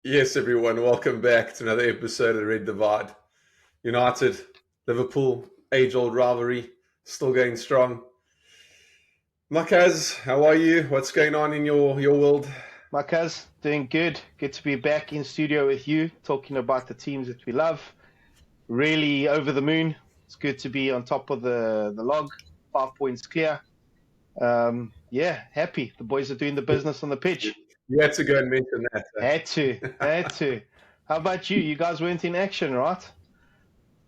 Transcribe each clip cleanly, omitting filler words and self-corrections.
Yes, everyone, welcome back to another episode of The Red Divide. United, Liverpool, age-old rivalry, still going strong. Makaz, how are you? What's going on in your world? Marcus, doing good. Good to be back in studio with you, talking about the teams that we love. Really over the moon. It's good to be on top of the log, 5 points clear. Happy. The boys are doing the business on the pitch. You had to go and mention that. Had to. How about you? You guys weren't in action, right?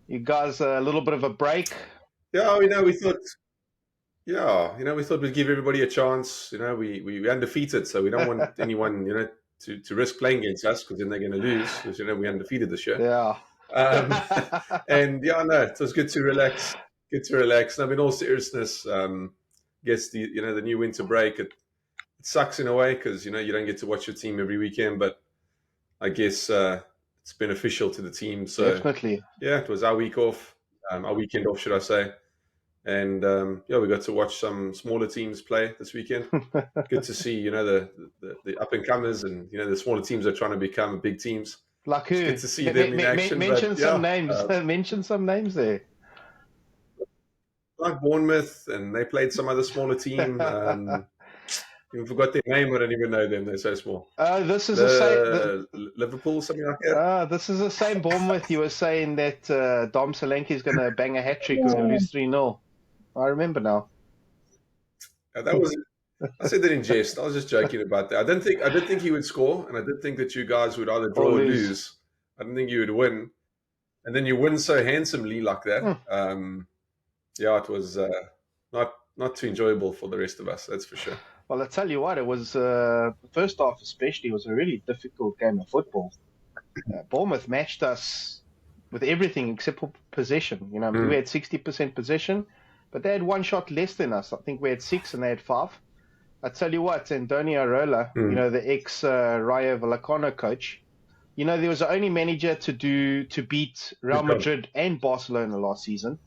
You guys a little bit of a break. Yeah, we thought we'd give everybody a chance. We're undefeated, so we don't want anyone, to risk playing against us because then they're going to lose. Because we're undefeated this year. Yeah. And it was good to relax. Good to relax. And I mean, all seriousness, guess the new winter break, it sucks in a way because you don't get to watch your team every weekend, but I guess it's beneficial to the team. So Definitely. Yeah, it was our week off, our weekend off, should I say? And we got to watch some smaller teams play this weekend. Good to see, the up and comers and the smaller teams are trying to become big teams. Like who? It's good to see them in action. Mention some names. Mention some names there. Like Bournemouth, and they played some other smaller team. I forgot their name. I don't even know them. They're so small. This is the same Liverpool, something like that. This is the same Bournemouth. You were saying that Dom Solanke is going to bang a hat trick when we lose 3-0. I remember now. That was. I said that in jest. I was just joking about that. I didn't think he would score, and I did think that you guys would either draw or lose. I didn't think you would win, and then you win so handsomely like that. It was not too enjoyable for the rest of us. That's for sure. Well, I tell you what, it was the first half especially was a really difficult game of football. Bournemouth matched us with everything except for possession. We had 60% possession, but they had one shot less than us. I think we had 6 and they had 5. I tell you what, Antonio Arola, the ex-Rayo Vallecano coach, there was the only manager to beat Real Madrid and Barcelona last season.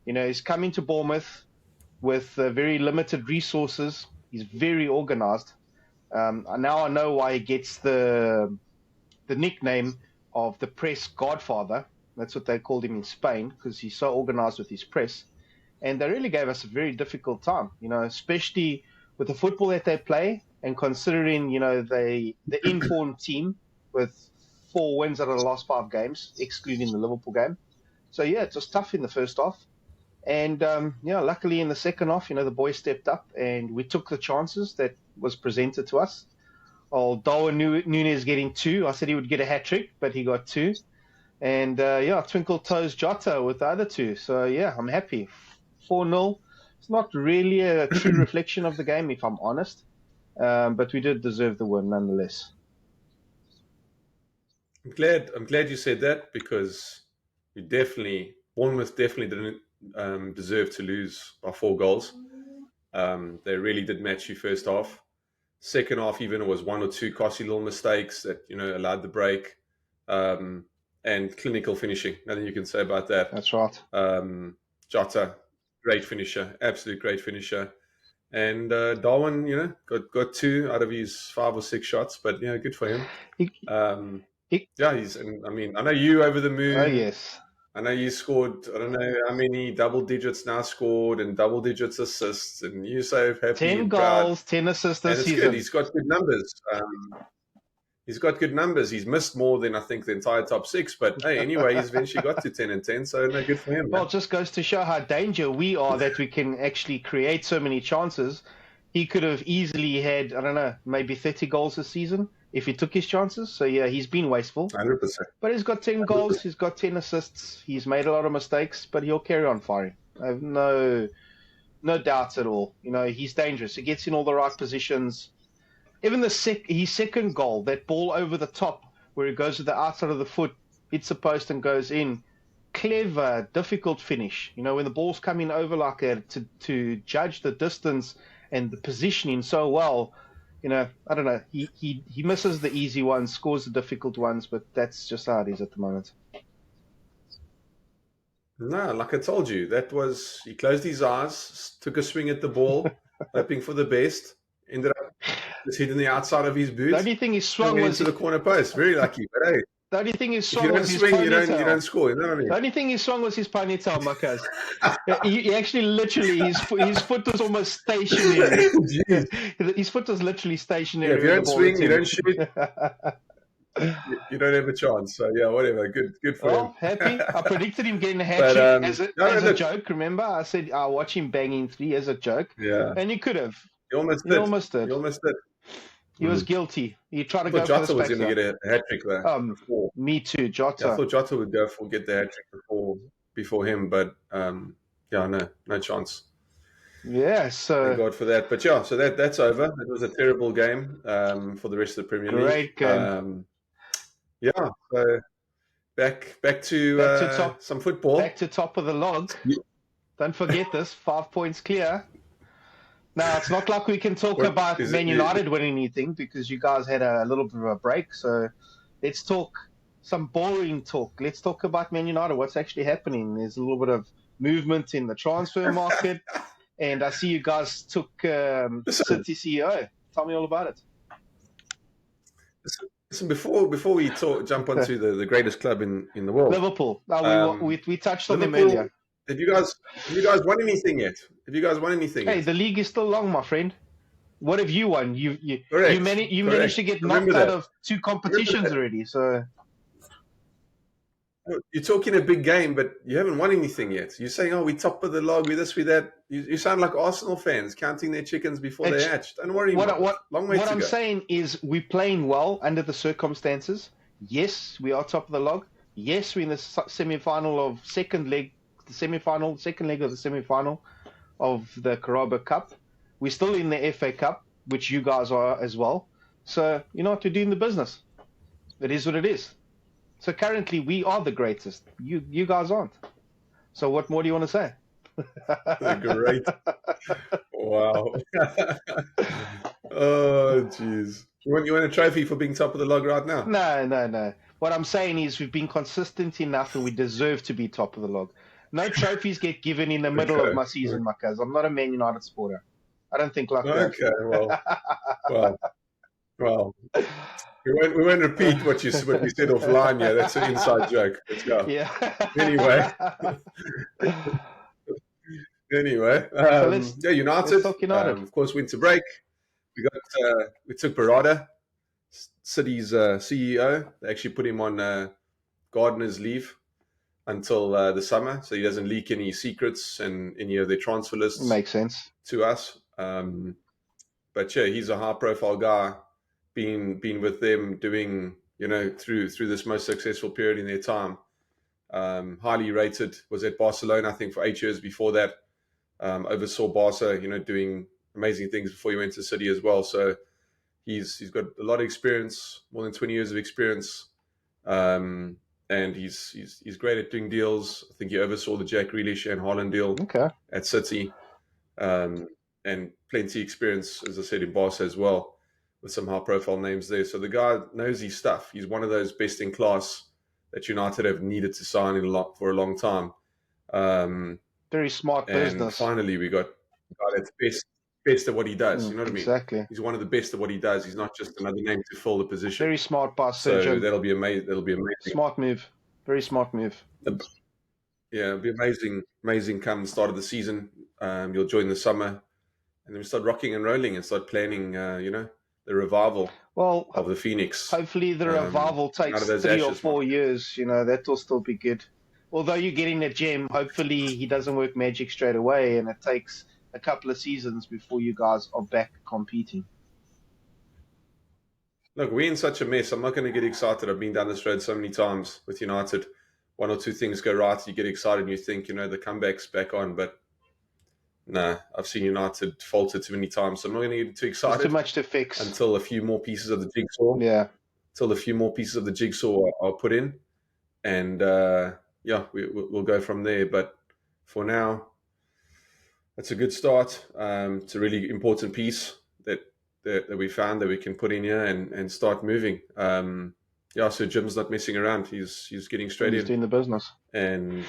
He's coming to Bournemouth with very limited resources. He's very organized. Now I know why he gets the nickname of the press godfather. That's what they called him in Spain, because he's so organized with his press. And they really gave us a very difficult time, especially with the football that they play, and considering, the informed team with 4 wins out of the last 5 games, excluding the Liverpool game. So, it was tough in the first half. And, luckily in the second half, the boys stepped up and we took the chances that was presented to us. Darwin Núñez getting 2. I said he would get a hat-trick, but he got 2. And, Twinkle Toes Jota with the other 2. So, I'm happy. 4-0. It's not really a true reflection of the game, if I'm honest. But we did deserve the win nonetheless. I'm glad you said that, because Bournemouth definitely didn't deserve to lose by 4 goals. They really did match you first half. Second half, even, it was 1 or 2 costly little mistakes that allowed the break, and clinical finishing. Nothing you can say about that. That's right. Jota, great finisher, absolute great finisher. And Darwin, got 2 out of his 5 or 6 shots, but good for him. I know you over the moon. Oh yes. I know you scored, I don't know how many double digits now scored and double digits assists, and you're so happy. 10 goals, 10 assists this season. Good. He's got good numbers. He's got good numbers. He's missed more than I think the entire top 6, but hey, anyway, he's eventually got to 10 and 10, so no, good for him. Well, it just goes to show how dangerous we are that we can actually create so many chances. He could have easily had, I don't know, maybe 30 goals this season if he took his chances. So, he's been wasteful. 100%. But he's got 10 goals. He's got 10 assists. He's made a lot of mistakes, but he'll carry on firing. I have no doubts at all. He's dangerous. He gets in all the right positions. Even his second goal, that ball over the top where he goes to the outside of the foot, hits the post and goes in. Clever, difficult finish. When the ball's coming over like that, to judge the distance and the positioning so well, I don't know. He misses the easy ones, scores the difficult ones, but that's just how it is at the moment. No, like I told you, he closed his eyes, took a swing at the ball, hoping for the best. Ended up Just hitting the outside of his boot. The only thing he swung was into the corner post. Very lucky, but hey. The only thing he If you swung don't was his swing, you ponytail. don't score. You know what I mean? The only thing he swung was his ponytail, Makas. He actually literally, his foot was almost stationary. His foot was literally stationary. Yeah, if you don't swing, you don't shoot, you don't have a chance. So yeah, whatever. Good for him. Happy. I predicted him getting a hat trick as a joke. Remember, I said I'll watch him banging 3 as a joke. Yeah, and he could have. He almost did. He was guilty. He tried to go Jota for the was going to get a hat trick there before. Me too, Jota. Yeah, I thought Jota would get the hat trick before him, but no chance. Yeah, so thank God for that. But yeah, so that's over. It was a terrible game for the rest of the Premier League. Great game. So back to some football. Back to top of the log. Yeah. Don't forget this: 5 points clear. Now, it's not like we can talk about Man United winning anything because you guys had a little bit of a break. So let's talk some boring talk. Let's talk about Man United, what's actually happening. There's a little bit of movement in the transfer market. And I see you guys took City CEO. Tell me all about it. Listen, before we jump onto the greatest club in the world. Liverpool. We touched on them earlier. Have you guys won anything yet? Hey, the league is still long, my friend. What have you won? You managed to get knocked out of 2 competitions already. So you're talking a big game, but you haven't won anything yet. You're saying, "Oh, we top of the log, we this, we that." You sound like Arsenal fans counting their chickens before they hatch. Don't worry. Long way to go. What I'm saying is, we're playing well under the circumstances. Yes, we are top of the log. Yes, we're in the semi-final of second leg of the semi-final of the Carabao Cup. We're still in the FA Cup, which you guys are as well. So, you know what, we're doing the business. It is what it is. So currently, we are the greatest. You guys aren't. So what more do you want to say? Great. Wow. Oh, jeez. You want a trophy for being top of the log right now? No. What I'm saying is we've been consistent enough and we deserve to be top of the log. No trophies get given in the middle of my season, Makas. I'm not a Man United supporter. I don't think like that. Okay, well. We won't repeat what you said offline. Yeah, that's an inside joke. Let's go. Yeah. Anyway, United. Let's talk United. Of course, winter break. We took Barada, City's CEO. They actually put him on gardener's leave until the summer, so he doesn't leak any secrets and any of their transfer lists. Makes sense to us. But yeah, he's a high-profile guy. Been with them doing, through this most successful period in their time. Highly rated, was at Barcelona, I think, for 8 years before that. Oversaw Barca, doing amazing things before he went to City as well. So he's got a lot of experience, more than 20 years of experience. And he's great at doing deals. I think he oversaw the Jack Grealish and Haaland deal at City. And plenty experience, as I said, in Barca as well, with some high-profile names there. So the guy knows his stuff. He's one of those best-in-class that United have needed to sign for a long time. Very smart business. And finally, we got a guy that's best at what he does. You know what I mean? Exactly. He's one of the best at what he does. He's not just another name to fill the position. Very smart by Sergio. So that'll be amazing. Smart move. Very smart move. Yeah, it'll be amazing come the start of the season. You'll join the summer, and then we start rocking and rolling and start planning, the revival of the Phoenix. Hopefully the revival takes 3 or 4 years. That will still be good. Although you're getting a gem, hopefully he doesn't work magic straight away and it takes a couple of seasons before you guys are back competing. Look, we're in such a mess. I'm not going to get excited. I've been down this road so many times with United. 1 or 2 things go right, you get excited and you think, the comeback's back on. But no, I've seen United falter too many times, so I'm not going to get too excited. There's too much to fix until a few more pieces of the jigsaw. Yeah. Until a few more pieces of the jigsaw are put in, and we'll go from there. But for now, it's a good start. It's a really important piece that we found that we can put in here and start moving. So Jim's not messing around. He's getting straight in. He's doing the business. And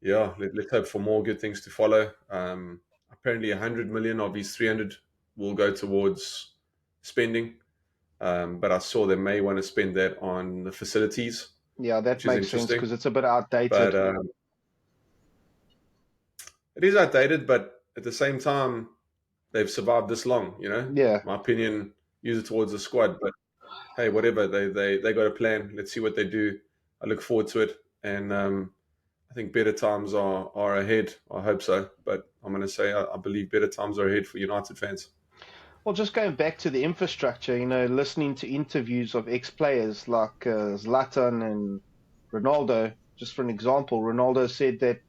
let's hope for more good things to follow. Apparently 100 million of his 300 will go towards spending. But I saw they may want to spend that on the facilities, Yeah, that which is makes sense interesting. because it's a bit outdated. But it is outdated, but at the same time, they've survived this long. Yeah. My opinion, use it towards the squad. But hey, whatever, they got a plan. Let's see what they do. I look forward to it, and I think better times are ahead. I hope so, but I'm going to say I believe better times are ahead for United fans. Well, just going back to the infrastructure, listening to interviews of ex-players like Zlatan and Ronaldo, just for an example, Ronaldo said that,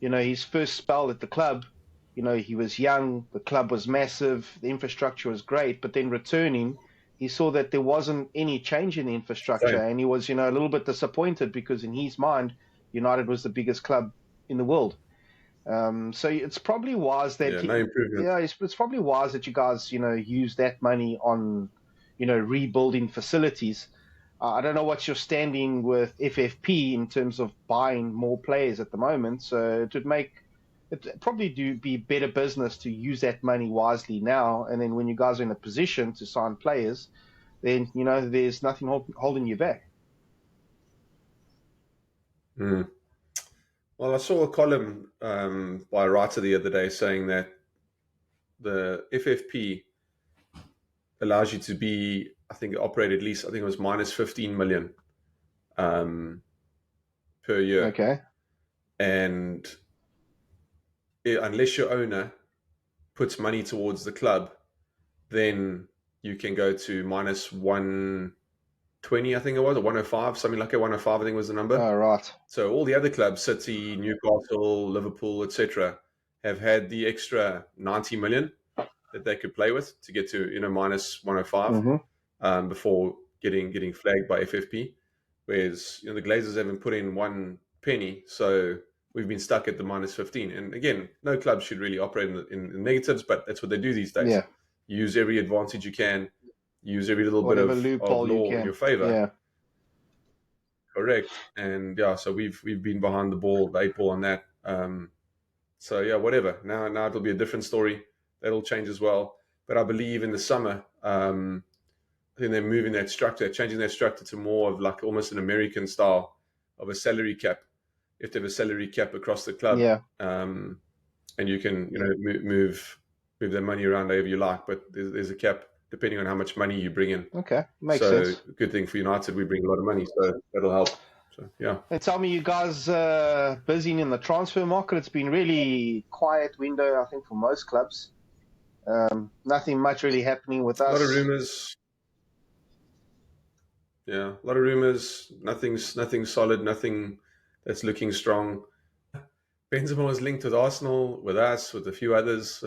his first spell at the club, he was young, the club was massive, the infrastructure was great, but then returning, he saw that there wasn't any change in the infrastructure, Same. and he was, a little bit disappointed because in his mind, United was the biggest club in the world. So it's probably wise that No improvement. it's probably wise that you guys use that money on rebuilding facilities. I don't know what's your standing with FFP in terms of buying more players at the moment. So it probably be better business to use that money wisely now, and then when you guys are in a position to sign players, then there's nothing holding you back. Mm. Well, I saw a column by a writer the other day saying that the FFP allows you to be, I think, operate at least, I think it was minus 15 million per year. Okay. And unless your owner puts money towards the club, then you can go to minus 120, I think it was, or 105, something like a 105, I think was the number. Oh, right. So all the other clubs, City, Newcastle, Liverpool, etc., have had the extra 90 million that they could play with to get to minus 105 before getting flagged by FFP. Whereas the Glazers haven't put in one penny, so we've been stuck at the minus 15. And again, no club should really operate in the negatives, but that's what they do these days. Yeah. Use every advantage you can, use every little Whatever bit of loophole you law can. in your favor. Yeah. Correct. And so we've been behind the 8 ball on that. So yeah, whatever. Now it'll be a different story. That'll change as well. But I believe in the summer, I think they're moving that structure, changing that structure to more of like almost an American style of a salary cap. If they have a salary cap across the club, Yeah. And you can move their money around however you like, but there's a cap depending on how much money you bring in. Okay, makes sense. Good thing for United, we bring a lot of money, so that'll help. So yeah. And tell me, you guys busy in the transfer market? It's been really quiet window, I think, for most clubs. Nothing much really happening with us. A lot of rumors. Yeah, a lot of rumors. Nothing solid. Nothing that's looking strong. Benzema was linked with Arsenal, with us, with a few others.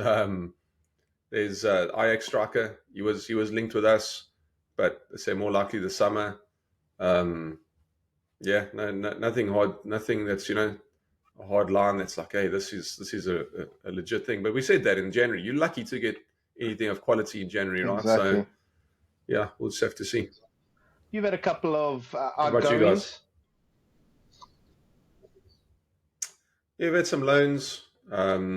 There's Ajax striker. He was linked with us, but they say more likely the summer. Yeah, nothing hard. Nothing that's a hard line. That's like, hey, this is a legit thing. But we said that in January. You're lucky to get anything of quality in January, right? Exactly. So yeah, we'll just have to see. You've had a couple of How about you guys? Yeah, we've had some loans, but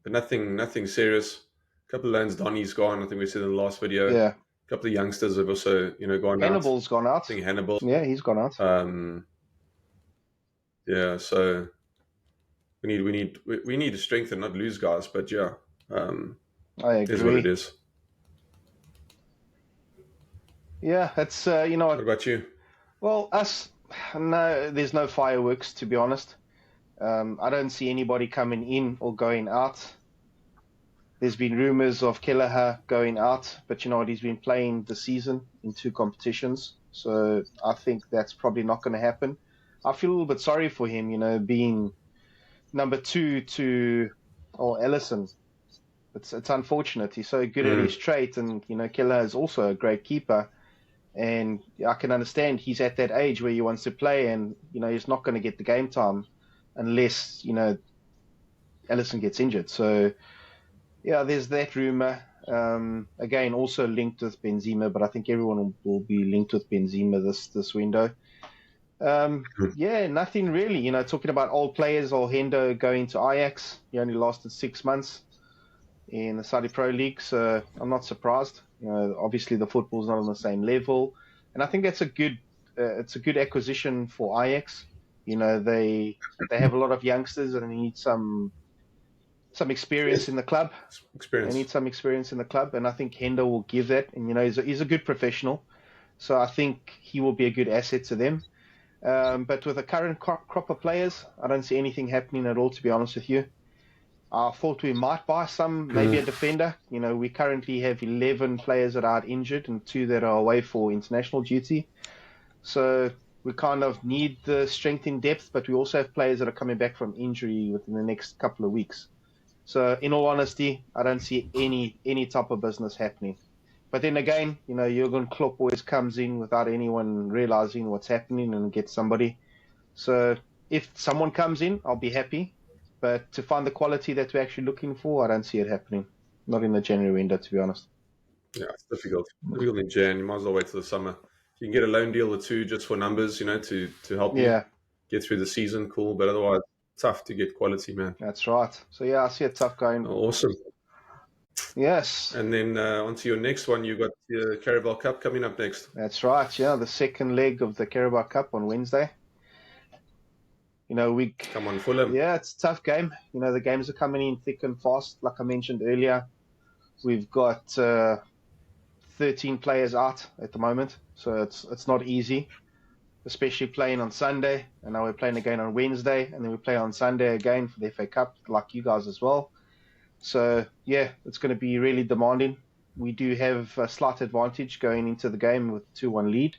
nothing serious. A couple of loans. Donny's gone. I think we said in the last video. Yeah. A couple of youngsters have also gone Hannibal's out. gone out. I think Hannibal. Yeah, he's gone out. Yeah, so we need to strengthen, not lose guys. But yeah, I agree. It is what it is. Yeah, that's What about you? Well, us, no, there's no fireworks, to be honest. I don't see anybody coming in or going out. There's been rumors of Kelleher going out, but he's been playing the season in 2 competitions, so I think that's probably not going to happen. I feel a little bit sorry for him, being number 2 to Ellison. It's unfortunate. He's so good at his trait, and Kelleher is also a great keeper. And I can understand he's at that age where he wants to play, and he's not going to get the game time unless Ellison gets injured. So yeah, there's that rumor. Again, also linked with Benzema, but I think everyone will be linked with Benzema this window. Yeah, nothing really. Talking about old players, or Hendo going to Ajax. He only lasted 6 months. in the Saudi Pro League, so I'm not surprised. Obviously the football's not on the same level, and I think that's a good acquisition for Ajax. They have a lot of youngsters and they need some experience in the club. Experience. They need some experience in the club, and I think Hendo will give that. And he's a good professional, so I think he will be a good asset to them. But with the current crop of players, I don't see anything happening at all, to be honest with you. I thought we might buy maybe a defender. We currently have 11 players that are injured and 2 that are away for international duty. So we kind of need the strength in depth, but we also have players that are coming back from injury within the next couple of weeks. So in all honesty, I don't see any type of business happening. But then again, Jurgen Klopp always comes in without anyone realizing what's happening and gets somebody. So if someone comes in, I'll be happy. But to find the quality that we're actually looking for, I don't see it happening. Not in the January window, to be honest. Yeah, it's difficult. Difficult in Jan. You might as well wait till the summer. If you can get a loan deal or 2 just for numbers, to help you get through the season, cool. But otherwise, tough to get quality, man. That's right. So yeah, I see it tough going. Awesome. Yes. And then on to your next one, you got the Carabao Cup coming up next. That's right. Yeah, the second leg of the Carabao Cup on Wednesday. We come on, Fulham. Yeah, it's a tough game. The games are coming in thick and fast. Like I mentioned earlier, we've got 13 players out at the moment, so it's not easy, especially playing on Sunday. And now we're playing again on Wednesday, and then we play on Sunday again for the FA Cup, like you guys as well. So yeah, it's going to be really demanding. We do have a slight advantage going into the game with 2-1 lead.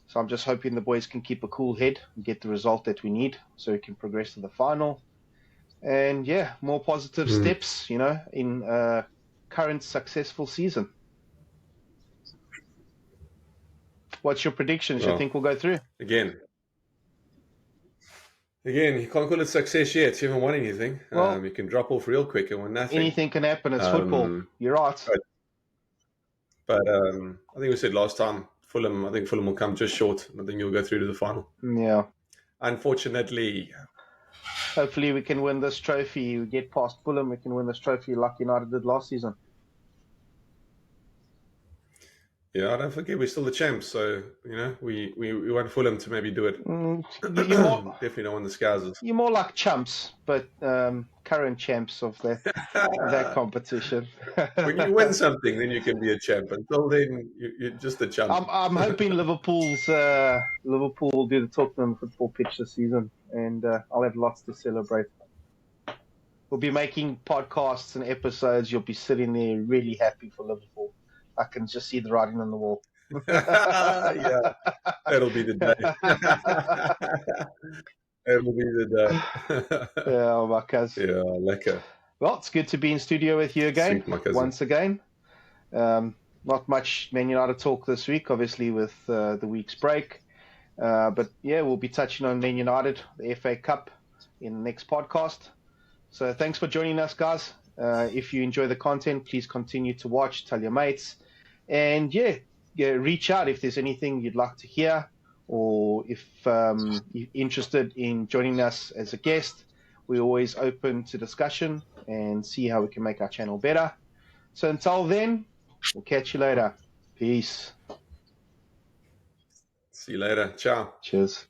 So I'm just hoping the boys can keep a cool head and get the result that we need so we can progress to the final. And yeah, more positive steps, in a current successful season. What's your predictions? You think we'll go through? Again, you can't call it success yet. You haven't won anything. Well, you can drop off real quick and win nothing. Anything can happen. It's football. You're right. But I think we said last time, I think Fulham will come just short. I think you'll go through to the final. Yeah. Unfortunately. Hopefully we can win this trophy. We get past Fulham, we can win this trophy like United did last season. Yeah, don't forget we're still the champs, so we want Fulham to maybe do it. Definitely don't want the Scousers. You're more like chumps, but current champs of that competition. When you win something, then you can be a champ. Until then, you're just a chump. I'm hoping Liverpool will do the Tottenham football pitch this season, and I'll have lots to celebrate. We'll be making podcasts and episodes. You'll be sitting there really happy for Liverpool. I can just see the writing on the wall. Yeah, that'll be the day. That'll be the day. Yeah, my cousin. Yeah, lekker. Well, it's good to be in studio with you again. Sweet, once again. Not much Man United talk this week, obviously, with the week's break. But yeah, we'll be touching on Man United, the FA Cup, in the next podcast. So thanks for joining us, guys. If you enjoy the content, please continue to watch, tell your mates. And yeah, reach out if there's anything you'd like to hear, or if you're interested in joining us as a guest. We're always open to discussion and see how we can make our channel better. So until then, we'll catch you later. Peace. See you later. Ciao. Cheers.